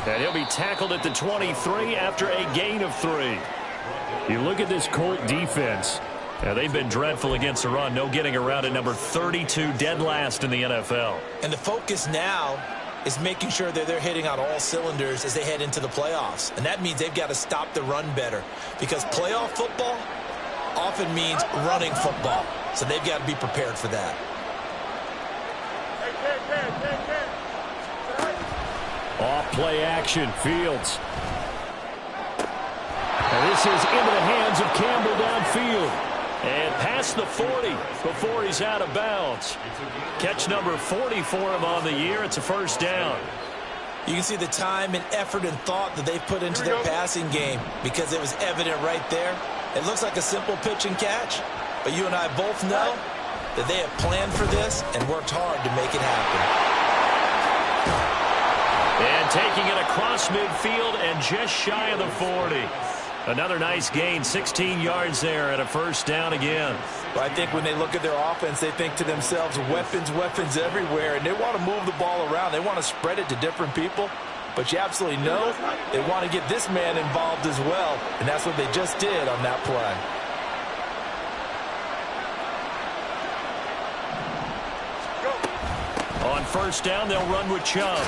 And he'll be tackled at the 23 after a gain of 3. You look at this Colt defense. They've been dreadful against the run. No getting around at number 32, dead last in the NFL. And the focus now is making sure that they're hitting on all cylinders as they head into the playoffs. And that means they've got to stop the run better, because playoff football often means running football. So they've got to be prepared for that. Off play action, Fields. And this is into the hands of Campbell downfield. And past the 40 before he's out of bounds. Catch number 40 for him on the year. It's a first down. You can see the time and effort and thought that they've put into their passing game, because it was evident right there. It looks like a simple pitch and catch, but you and I both know that they have planned for this and worked hard to make it happen. And taking it across midfield and just shy of the 40. Another nice gain, 16 yards there, and a first down again. Well, I think when they look at their offense, they think to themselves, weapons, weapons everywhere, and they want to move the ball around. They want to spread it to different people, but you absolutely know they want to get this man involved as well, and that's what they just did on that play. On first down, they'll run with Chubb.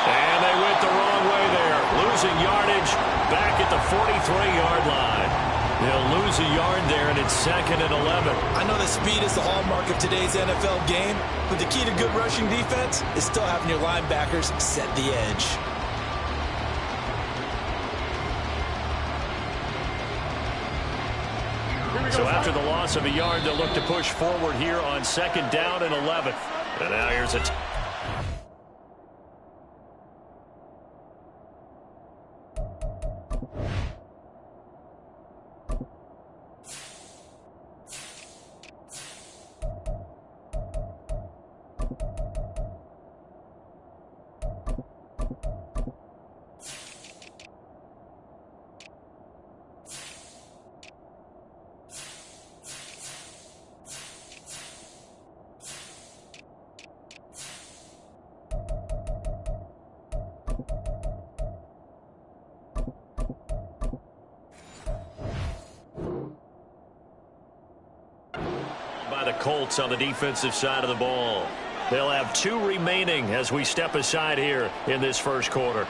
And they went the wrong way there. Losing yardage back at the 43-yard line. They'll lose a yard there, and it's 2nd and 11. I know that speed is the hallmark of today's NFL game, but the key to good rushing defense is still having your linebackers set the edge. So after the loss of a yard, they'll look to push forward here on 2nd down and 11. And now here's a... the Colts on the defensive side of the ball. They'll have 2 remaining as we step aside here in this first quarter.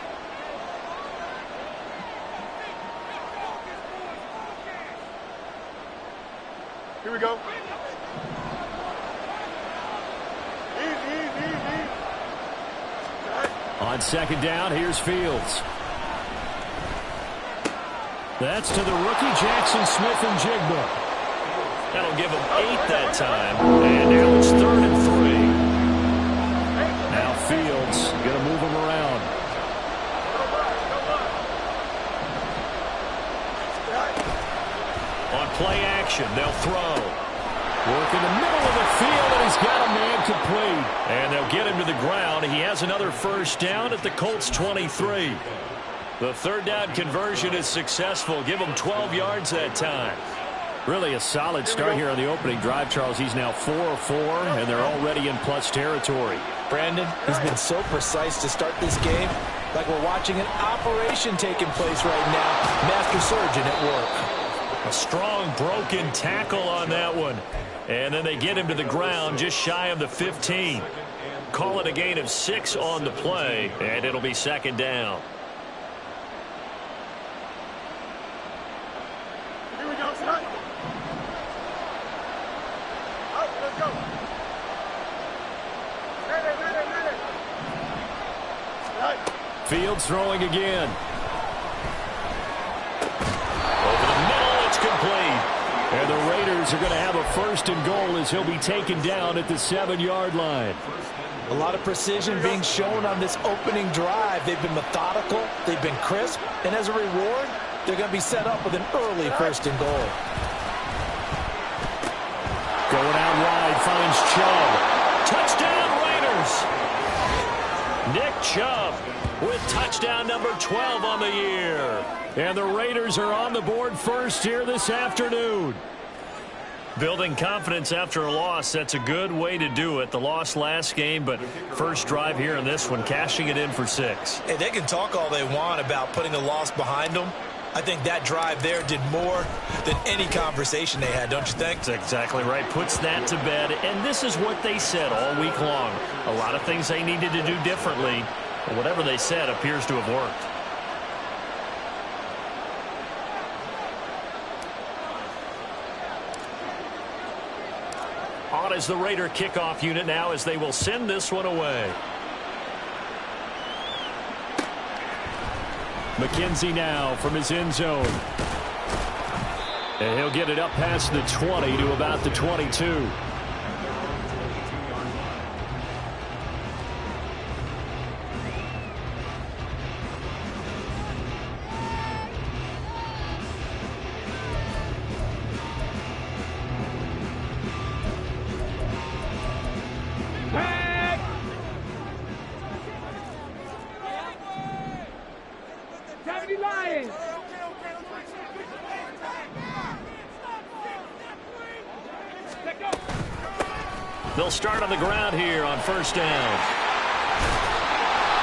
Here we go. On 2nd down, here's Fields. That's to the rookie, Jackson Smith-Njigba. That'll give him 8 that time. And now it's 3rd and 3. Now Fields going to move him around. On play action, they'll throw. Work in the middle of the field, and he's got a man complete. And they'll get him to the ground. He has another first down at the Colts 23. The 3rd down conversion is successful. Give him 12 yards that time. Really a solid start here on the opening drive, Charles. He's now 4 of 4, and they're already in plus territory. Brandon, he's been so precise to start this game, like we're watching an operation taking place right now. Master surgeon at work. A strong broken tackle on that one. And then they get him to the ground just shy of the 15. Call it a gain of 6 on the play, and it'll be 2nd down. Fields throwing again. Over the middle, it's complete. And the Raiders are going to have a 1st and goal as he'll be taken down at the 7-yard line. A lot of precision being shown on this opening drive. They've been methodical, they've been crisp, and as a reward, they're going to be set up with an early 1st and goal. Going out wide, finds Chubb. Touchdown, Raiders! Nick Chubb with touchdown number 12 on the year. And the Raiders are on the board first here this afternoon. Building confidence after a loss, that's a good way to do it. The loss last game, but first drive here in this one, cashing it in for 6. Hey, they can talk all they want about putting a loss behind them. I think that drive there did more than any conversation they had, don't you think? That's exactly right. Puts that to bed, and this is what they said all week long. A lot of things they needed to do differently, but whatever they said appears to have worked. On is the Raider kickoff unit now as they will send this one away. McKenzie now from his end zone. And he'll get it up past the 20 to about the 22. They'll start on the ground here on first down.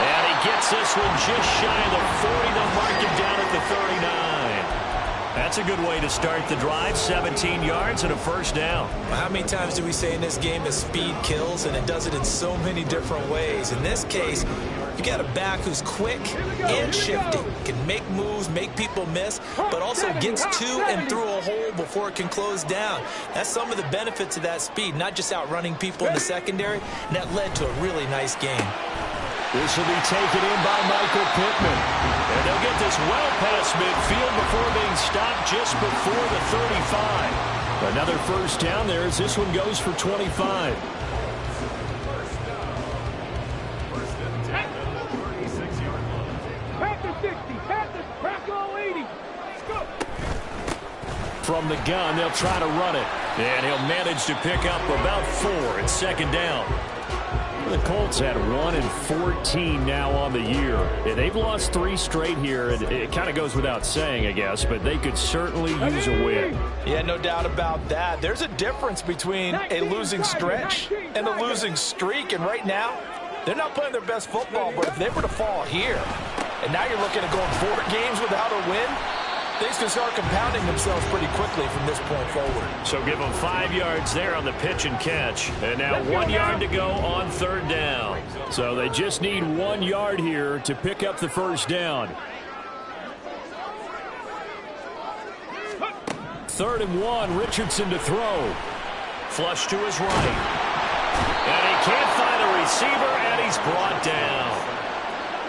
And he gets this one just shy of the 40. They'll mark him down at the 39. That's a good way to start the drive. 17 yards and a first down. Well, how many times do we say in this game that speed kills, and it does it in so many different ways? In this case, you got a back who's quick and shifty, can make moves, make people miss, but also gets to and through a hole before it can close down. That's some of the benefits of that speed, not just outrunning people in the secondary, and that led to a really nice game. This will be taken in by Michael Pittman. And they'll get this well past midfield before being stopped just before the 35. Another first down there as this one goes for 25. From the gun, they'll try to run it. And he'll manage to pick up about 4 at second down. The Colts had 1-14 now on the year. And they've lost 3 straight here. It kind of goes without saying, I guess, but they could certainly use a win. Yeah, no doubt about that. There's a difference between a losing stretch and a losing streak. And right now, they're not playing their best football, but if they were to fall here, and now you're looking at going 4 games without a win, things can start compounding themselves pretty quickly from this point forward. So give them 5 yards there on the pitch and catch. And now 1 yard to go on third down. So they just need 1 yard here to pick up the first down. 3rd and 1, Richardson to throw. Flush to his right. And he can't find a receiver, and he's brought down.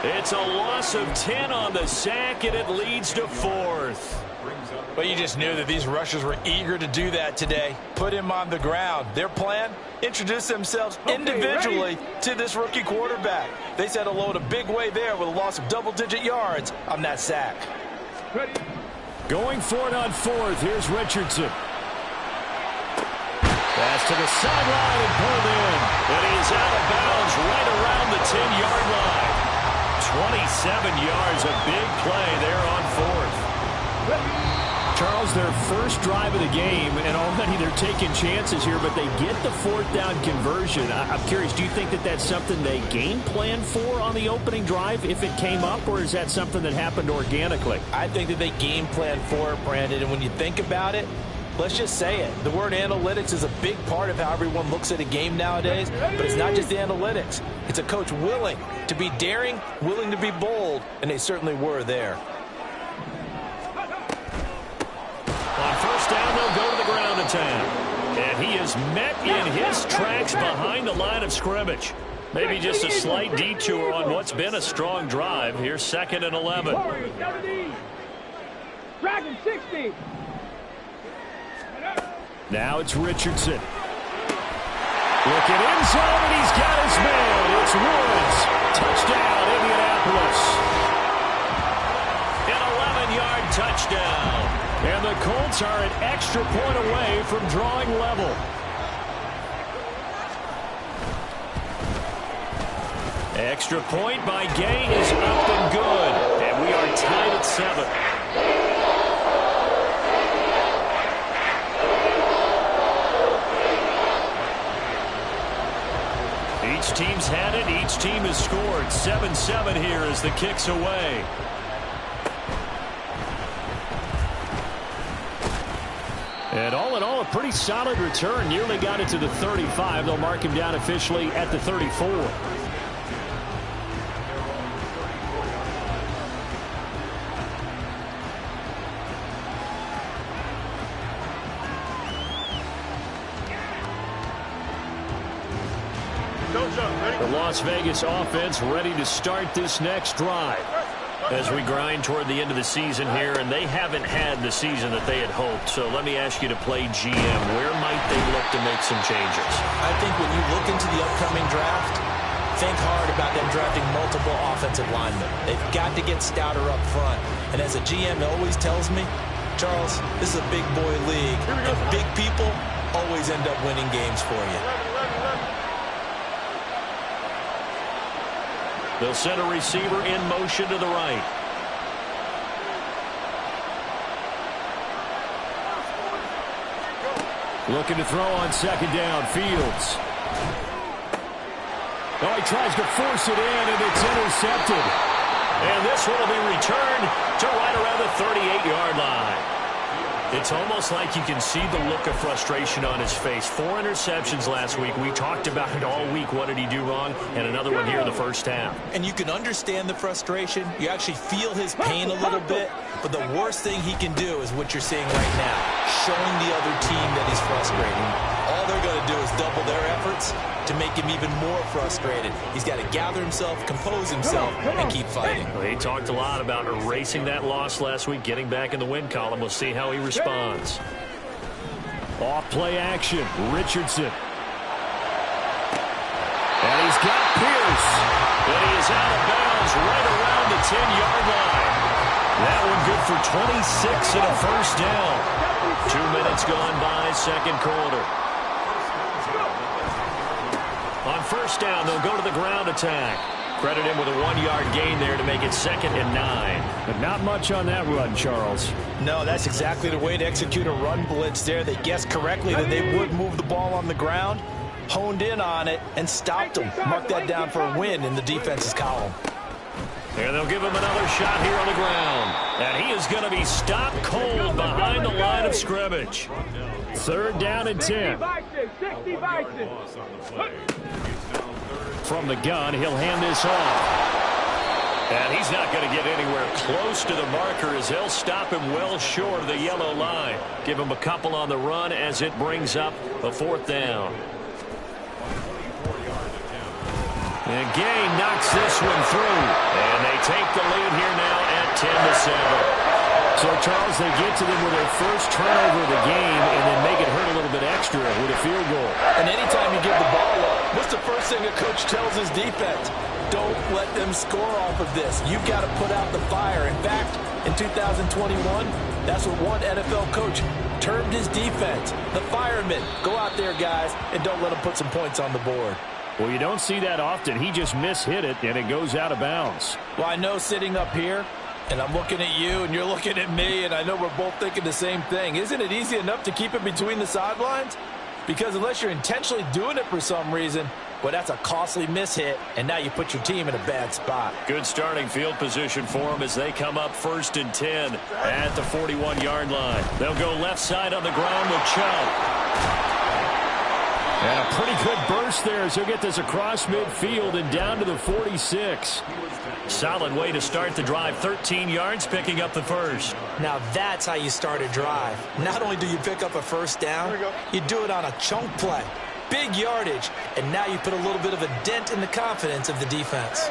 It's a loss of 10 on the sack, and it leads to 4th. Well, you just knew that these rushers were eager to do that today. Put him on the ground. Their plan, introduce themselves individually to this rookie quarterback. They said hello in a big way there with a loss of double-digit yards on that sack. Going for it on 4th. Here's Richardson. Pass to the sideline and pulled in. And he is out of bounds right around the 10-yard line. 27 yards, a big play there on 4th. Charles, their first drive of the game, and already they're taking chances here, but they get the 4th down conversion. I'm curious, do you think that that's something they game plan for on the opening drive if it came up, or is that something that happened organically? I think that they game plan for it, Brandon, and when you think about it, let's just say it. The word analytics is a big part of how everyone looks at a game nowadays, but it's not just the analytics. It's a coach willing to be daring, willing to be bold, and they certainly were there. On first down, they'll go to the ground attack. And he is met in his tracks behind the line of scrimmage. Maybe just a slight detour on what's been a strong drive. Here's 2nd and 11. Dragon 60. Now it's Richardson. Looking in zone, and he's got his man. It's Woods. Touchdown, Indianapolis. An 11-yard touchdown. And the Colts are an extra point away from drawing level. Extra point by Gay is up and good. And we are tied at 7. team's had it. Each team has scored. 7-7 here as the kick's away. And all in all, a pretty solid return. Nearly got it to the 35. They'll mark him down officially at the 34. The Las Vegas offense ready to start this next drive as we grind toward the end of the season here, and they haven't had the season that they had hoped. So let me ask you to play GM. Where might they look to make some changes? I think when you look into the upcoming draft, think hard about them drafting multiple offensive linemen. They've got to get stouter up front. And as a GM always tells me, Charles, this is a big boy league, and big people always end up winning games for you. They'll send a receiver in motion to the right. Looking to throw on second down. Fields. Oh, he tries to force it in, and it's intercepted. And this one will be returned to right around the 38-yard line. It's almost like you can see the look of frustration on his face. 4 interceptions last week. We talked about it all week. What did he do wrong? And another one here in the first half. And you can understand the frustration. You actually feel his pain a little bit. But the worst thing he can do is what you're seeing right now, showing the other team that he's frustrated. All they're going to do is double their efforts to make him even more frustrated. He's got to gather himself, compose himself, and keep fighting. Well, he talked a lot about erasing that loss last week, getting back in the win column. We'll see how he responds. Off play action, Richardson. And he's got Pierce. And he is out of bounds right around the 10-yard line. That one good for 26 and a first down. 2 minutes gone by, second quarter. On first down, they'll go to the ground attack. Credit him with a 1-yard gain there to make it 2nd and 9. But not much on that run, Charles. No, that's exactly the way to execute a run blitz there. They guessed correctly that they would move the ball on the ground, honed in on it, and stopped them. Mark that down for a win in the defense's column. And they'll give him another shot here on the ground. And he is going to be stopped cold behind the line of scrimmage. 3rd down and 10. From the gun, he'll hand this off. And he's not going to get anywhere close to the marker as they'll stop him well short of the yellow line. Give him a couple on the run as it brings up a 4th down. And Gay knocks this one through. And they take the lead here now at 10-7. So, Charles, they get to them with their first turnover of the game and then make it hurt a little bit extra with a field goal. And anytime you give the ball up, what's the first thing a coach tells his defense? Don't let them score off of this. You've got to put out the fire. In fact, in 2021, that's what one NFL coach termed his defense. The firemen. Go out there, guys, and don't let them put some points on the board. Well, you don't see that often. He just mishit it, and it goes out of bounds. Well, I know sitting up here, and I'm looking at you, and you're looking at me, and I know we're both thinking the same thing. Isn't it easy enough to keep it between the sidelines? Because unless you're intentionally doing it for some reason, well, that's a costly mishit, and now you put your team in a bad spot. Good starting field position for them as they come up 1st and 10 at the 41-yard line. They'll go left side on the ground with Chubb. And a pretty good burst there as he'll get this across midfield and down to the 46. Solid way to start the drive. 13 yards, picking up the first. Now that's how you start a drive. Not only do you pick up a first down, you do it on a chunk play. Big yardage, and now you put a little bit of a dent in the confidence of the defense.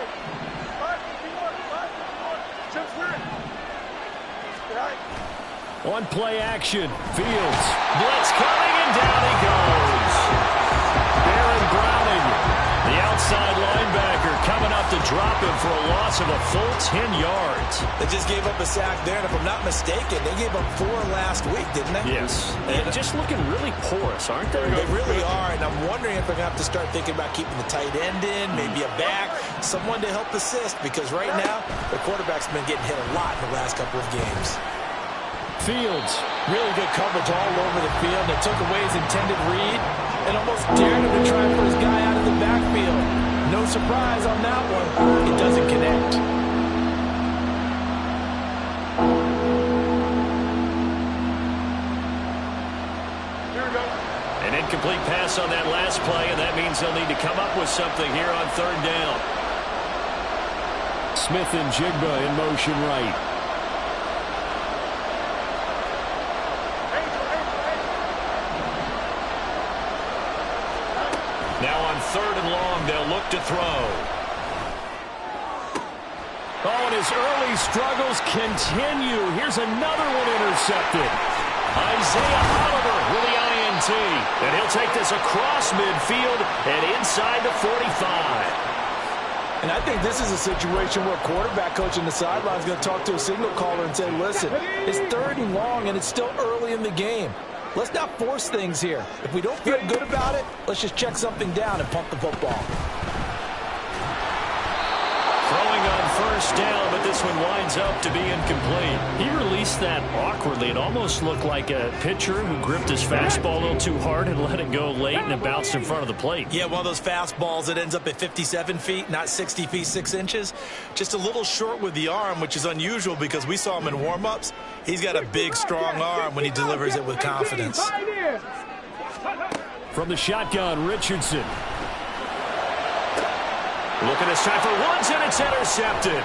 On play action, Fields. Blitz coming, and down he goes. Baron Browning, the outside linebacker, coming up to drop him for a loss of a full 10 yards. They just gave up a sack there, and if I'm not mistaken, they gave up 4 last week, didn't they? Yes. And just looking really porous, aren't they? They really are, and I'm wondering if they're going to have to start thinking about keeping the tight end in, maybe a back, someone to help assist, because right now, the quarterback's been getting hit a lot in the last couple of games. Fields. Really good coverage all over the field. They took away his intended read and almost dared him to try for his guy out of the backfield. no surprise on that one. It doesn't connect. Here we go. An incomplete pass on that last play, and that means they'll need to come up with something here on third down. Smith and Jigba in motion right. Now on third and long, they'll look to throw. Oh, and his early struggles continue. Here's another one intercepted. Isaiah Oliver with the INT. And he'll take this across midfield and inside the 45. And I think this is a situation where quarterback coach on the sideline is going to talk to a signal caller and say, listen, it's third and long and it's still early in the game. Let's not force things here. If we don't feel good about it, let's just check something down and pump the football. Throwing on first down, but this one winds up to be incomplete. He released that awkwardly. It almost looked like a pitcher who gripped his fastball a little too hard and let it go late, and it bounced in front of the plate. Yeah, one of those fastballs that ends up at 57 feet, not 60 feet, 6 inches. Just a little short with the arm, which is unusual because we saw him in warm-ups. He's got a big, strong arm when he delivers it with confidence. From the shotgun, Richardson. Looking this time for Woods, and it's intercepted.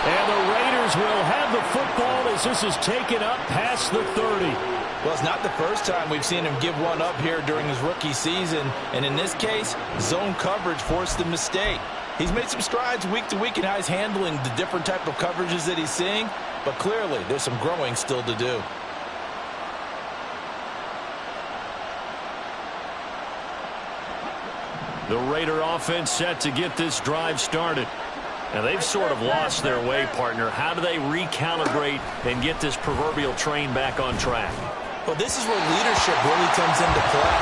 And the Raiders will have the football as this is taken up past the 30. Well, it's not the first time we've seen him give one up here during his rookie season. And in this case, zone coverage forced the mistake. He's made some strides week to week in how he's handling the different type of coverages that he's seeing. But clearly, there's some growing still to do. The Raider offense set to get this drive started. Now, they've sort of lost their way, partner. How do they recalibrate and get this proverbial train back on track? Well, this is where leadership really comes into play.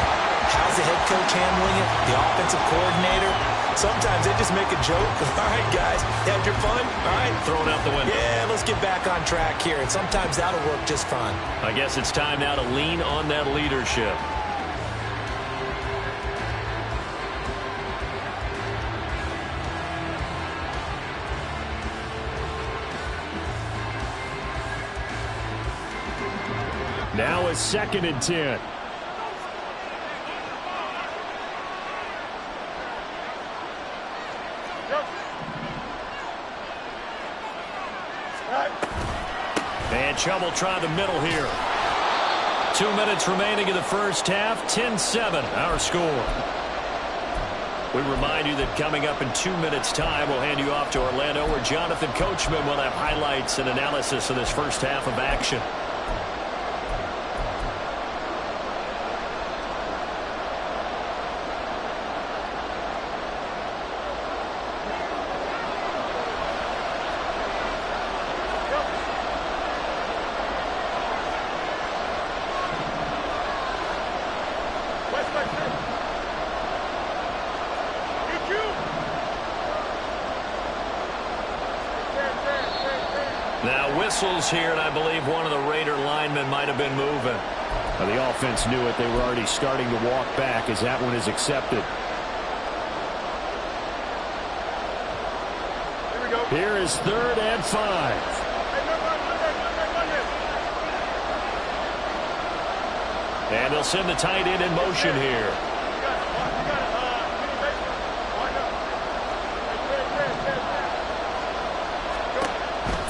How's the head coach handling it? The offensive coordinator? Sometimes they just make a joke. All right, guys, you had your fun? All right. Thrown out the window. Yeah, let's get back on track here. And sometimes that'll work just fine. I guess it's time now to lean on that leadership. Now it's 2nd and 10. And Chubb will try the middle here. 2 minutes remaining in the first half. 10-7 our score. We remind you that coming up in 2 minutes' time, we'll hand you off to Orlando, where Jonathan Coachman will have highlights and analysis of this first half of action. Now whistles here, and I believe one of the Raider linemen might have been moving. Well, the offense knew it. They were already starting to walk back as that one is accepted. Here we go. Here is 3rd and 5. And they'll send the tight end in motion here.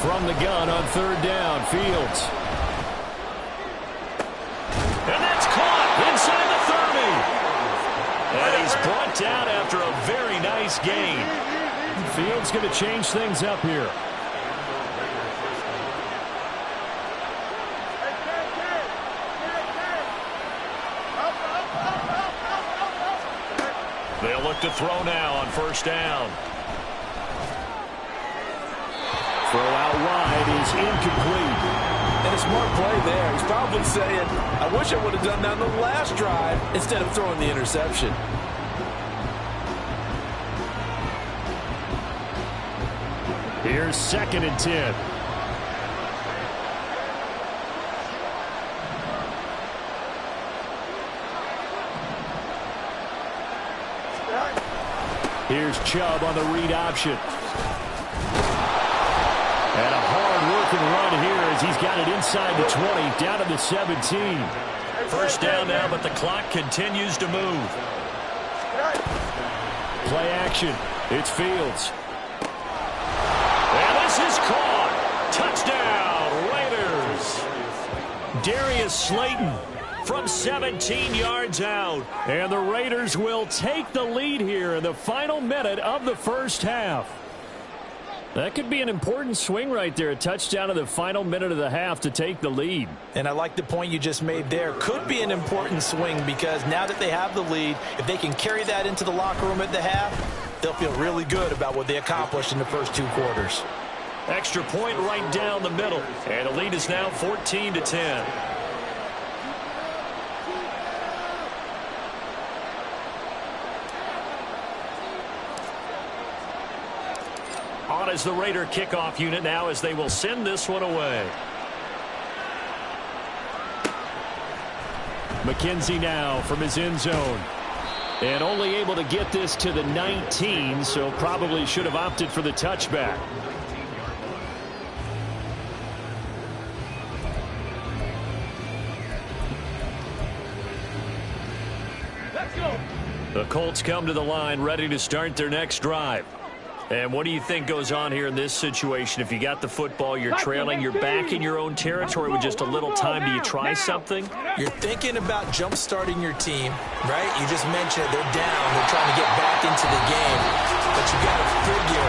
From the gun on 3rd down, Fields. And that's caught inside the 30. And he's brought down after a very nice gain. Fields going to change things up here. They'll look to throw now on 1st down. Throw out wide is incomplete. And a smart play there. He's probably saying, I wish I would have done that on the last drive instead of throwing the interception. Here's 2nd and 10. Here's Chubb on the read option. And a hard-working run here as he's got it inside the 20, down to the 17. First down now, but the clock continues to move. Play action. It's Fields. And this is caught. Touchdown, Raiders. Darius Slayton from 17 yards out. And the Raiders will take the lead here in the final minute of the first half. That could be an important swing right there. A touchdown in the final minute of the half to take the lead. And I like the point you just made there. Could be an important swing because now that they have the lead, if they can carry that into the locker room at the half, they'll feel really good about what they accomplished in the first 2 quarters. Extra point right down the middle. And the lead is now 14-10. On is the Raider kickoff unit now as they will send this one away. McKenzie now from his end zone. And only able to get this to the 19, so probably should have opted for the touchback. Let's go. The Colts come to the line ready to start their next drive. And what do you think goes on here in this situation? If you got the football, you're trailing, you're back in your own territory with just a little time. Do you try something? You're thinking about jump-starting your team, right? You just mentioned they're down. They're trying to get back into the game. But you got to figure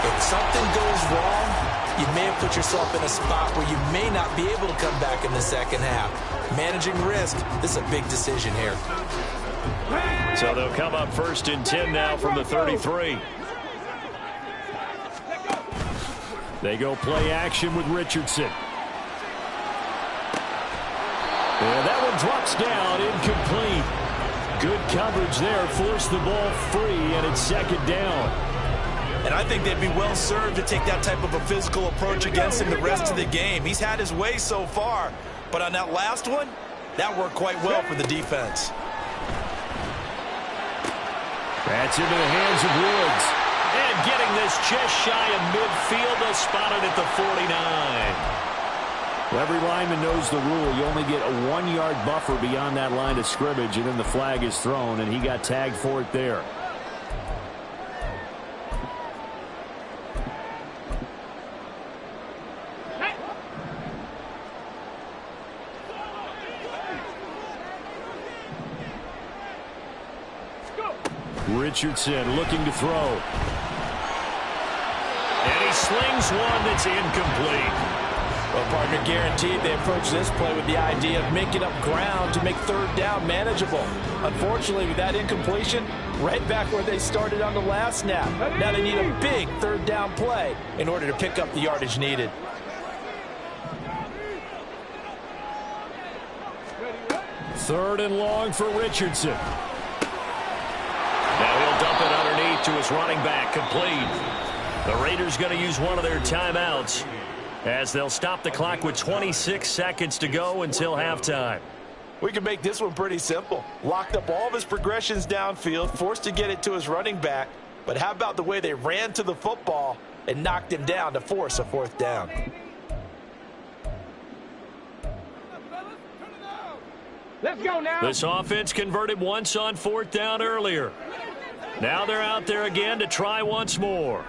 if something goes wrong, you may have put yourself in a spot where you may not be able to come back in the second half. Managing risk, this is a big decision here. So they'll come up 1st and 10 now from the 33. They go play action with Richardson. And that one drops down, incomplete. Good coverage there, forced the ball free, and it's 2nd down. And I think they'd be well served to take that type of a physical approach against him the rest of the game. He's had his way so far, but on that last one, that worked quite well for the defense. That's into the hands of Woods. And getting this just shy of midfield, they'll spot it at the 49. Well, every lineman knows the rule. You only get a 1-yard buffer beyond that line of scrimmage, and then the flag is thrown, and he got tagged for it there. Richardson looking to throw. And he slings one that's incomplete. Well, partner, guaranteed they approach this play with the idea of making up ground to make 3rd down manageable. Unfortunately, with that incompletion, right back where they started on the last snap. Now they need a big 3rd down play in order to pick up the yardage needed. Third and long for Richardson. Now he'll dump it underneath to his running back, complete. The Raiders going to use one of their timeouts as they'll stop the clock with 26 seconds to go until halftime. We can make this one pretty simple. Locked up all of his progressions downfield, forced to get it to his running back. But how about the way they ran to the football and knocked him down to force a 4th down? Let's go now. This offense converted once on 4th down earlier. Now they're out there again to try once more.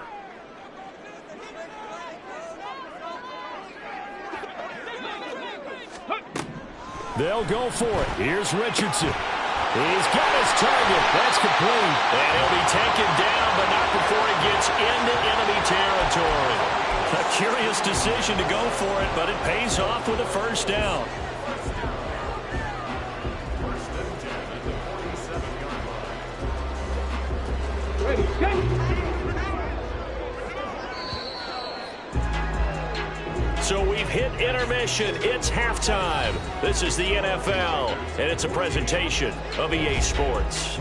They'll go for it. Here's Richardson. He's got his target. That's complete. And he'll be taken down, but not before he gets into enemy territory. A curious decision to go for it, but it pays off with a 1st down. So we've hit intermission. It's halftime. This is the NFL, and it's a presentation of EA Sports.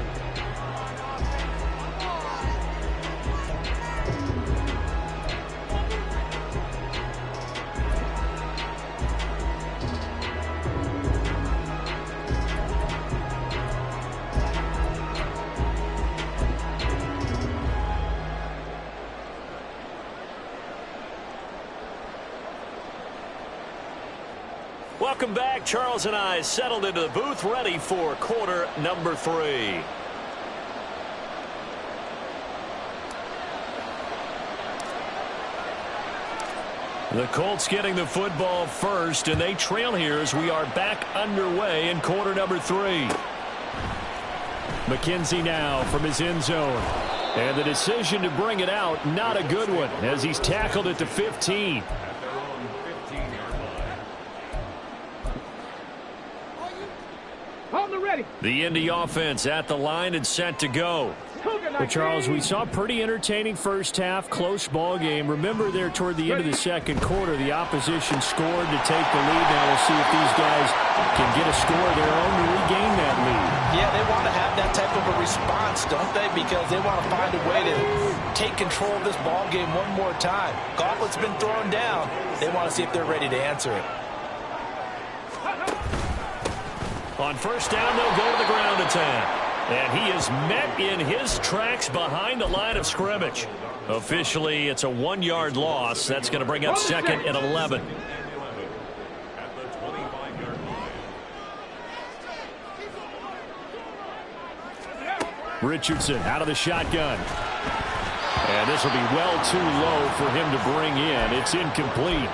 Welcome back. Charles and I settled into the booth ready for quarter number 3. The Colts getting the football first, and they trail here as we are back underway in quarter number 3. McKenzie now from his end zone. And the decision to bring it out, not a good one, as he's tackled at the 15. The Indy offense at the line and set to go. Well, Charles, we saw a pretty entertaining first half, close ball game. Remember there toward the end of the second quarter, the opposition scored to take the lead. Now we'll see if these guys can get a score of their own to regain that lead. Yeah, they want to have that type of a response, don't they? Because they want to find a way to take control of this ball game one more time. Gauntlet's been thrown down. They want to see if they're ready to answer it. On first down, they'll go to the ground attack. And he is met in his tracks behind the line of scrimmage. Officially, it's a 1-yard loss. That's going to bring up second and 11. Richardson out of the shotgun. And this will be well too low for him to bring in. It's incomplete.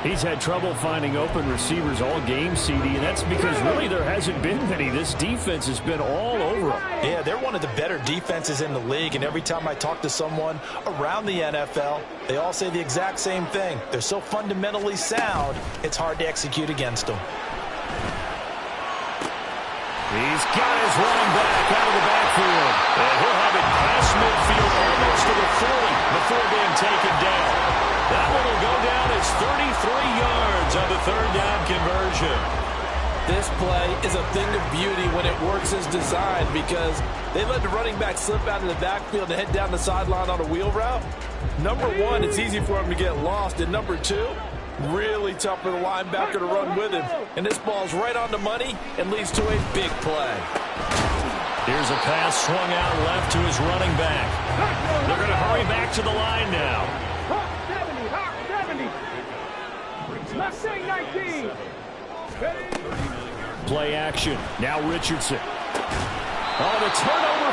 He's had trouble finding open receivers all game, CD, and that's because really there hasn't been many. This defense has been all over him. Yeah, they're one of the better defenses in the league, and every time I talk to someone around the NFL, they all say the exact same thing. They're so fundamentally sound, it's hard to execute against them. He's got his running back out of the backfield, and he'll have it past midfield almost to the 40 before being taken down. That one will go down as 33 yards on the third down conversion. This play is a thing of beauty when it works as designed because they let the running back slip out of the backfield and head down the sideline on a wheel route. Number one, it's easy for him to get lost. And number two, really tough for the linebacker to run with him. And this ball's right on the money and leads to a big play. Here's a pass swung out left to his running back. They're going to hurry back to the line now. Mustang 19. Play action. Now Richardson. Oh, the turnover.